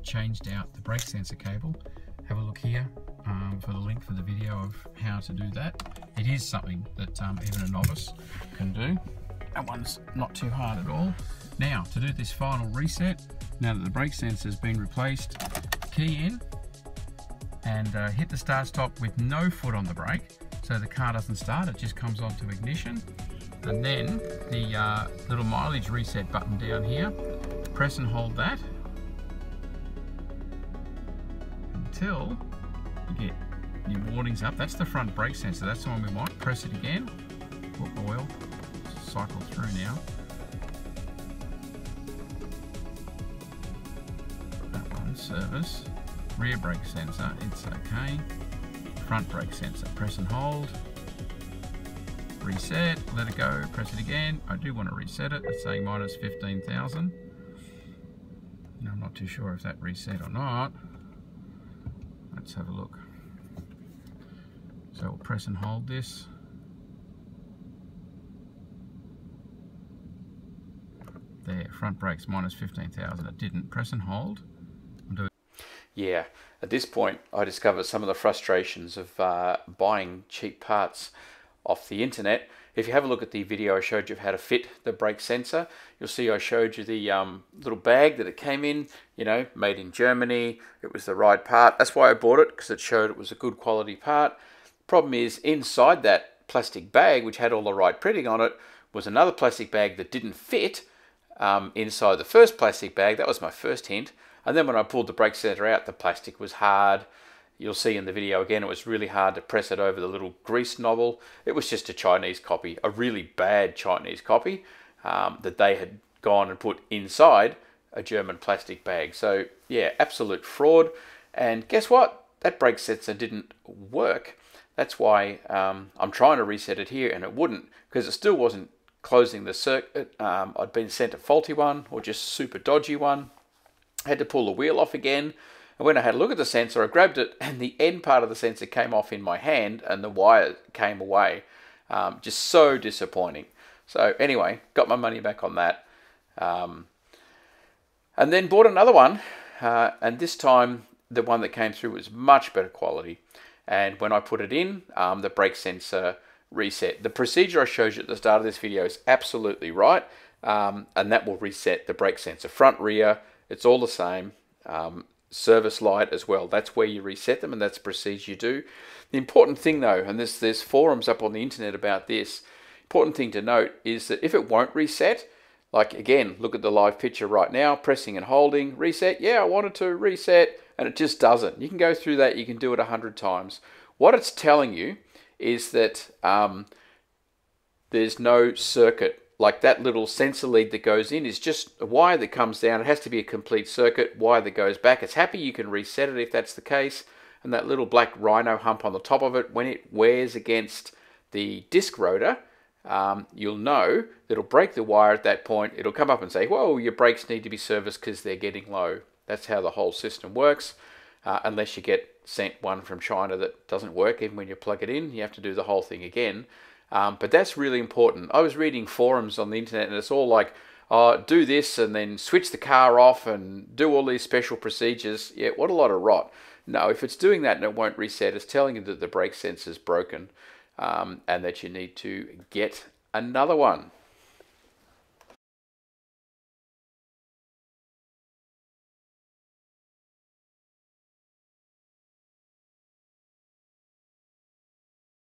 changed out the brake sensor cable. Have a look here for the link for the video of how to do that. It is something that even a novice can do. That one's not too hard at all. Now, to do this final reset, now that the brake sensor has been replaced, key in and hit the start stop with no foot on the brake, so the car doesn't start, it just comes on to ignition. And then the little mileage reset button down here, press and hold that until you get your warnings up. That's the front brake sensor, that's the one we want. Press it again, put oil, cycle through now. That one, service. Rear brake sensor, it's okay. Front brake sensor, press and hold. Reset, let it go, press it again. I do want to reset it, it's saying minus 15,000. I'm not too sure if that reset or not. Let's have a look. So we'll press and hold this. There, front brakes minus 15,000. It didn't. Press and hold. Yeah, at this point I discovered some of the frustrations of buying cheap parts off the internet. If you have a look at the video I showed you of how to fit the brake sensor, you'll see I showed you the little bag that it came in, you know, made in Germany. It was the right part. That's why I bought it, because it showed it was a good quality part. Problem is, inside that plastic bag, which had all the right printing on it, was another plastic bag that didn't fit inside the first plastic bag. That was my first hint. And then when I pulled the brake sensor out, the plastic was hard. You'll see in the video again, it was really hard to press it over the little grease nozzle. It was just a Chinese copy, a really bad Chinese copy that they had gone and put inside a German plastic bag. So yeah, absolute fraud. And guess what? That brake sensor didn't work. That's why I'm trying to reset it here and it wouldn't, because it still wasn't closing the circuit. I'd been sent a faulty one or just super dodgy one. I had to pull the wheel off again. And when I had a look at the sensor, I grabbed it and the end part of the sensor came off in my hand and the wire came away. Just so disappointing. So anyway, got my money back on that. And then bought another one. And this time, the one that came through was much better quality. And when I put it in, the brake sensor reset. The procedure I showed you at the start of this video is absolutely right. And that will reset the brake sensor. Front, rear, it's all the same. Service light as well. That's where you reset them, and that's the procedure you do. The important thing though, and there's forums up on the internet about this, important thing to note is that if it won't reset, like again, look at the live picture right now, pressing and holding, reset, yeah, I wanted to reset, and it just doesn't. You can go through that, you can do it 100 times. What it's telling you is that there's no circuit. Like that little sensor lead that goes in is just a wire that comes down. It has to be a complete circuit, wire that goes back. It's happy you can reset it if that's the case. And that little black rhino hump on the top of it, when it wears against the disc rotor, you'll know that it'll break the wire at that point. It'll come up and say, whoa, your brakes need to be serviced because they're getting low. That's how the whole system works. Unless you get sent one from China that doesn't work, even when you plug it in, you have to do the whole thing again. But that's really important. I was reading forums on the internet and it's all like, do this and then switch the car off and do all these special procedures. Yeah, what a lot of rot. No, if it's doing that and it won't reset, it's telling you that the brake sensor is broken and that you need to get another one.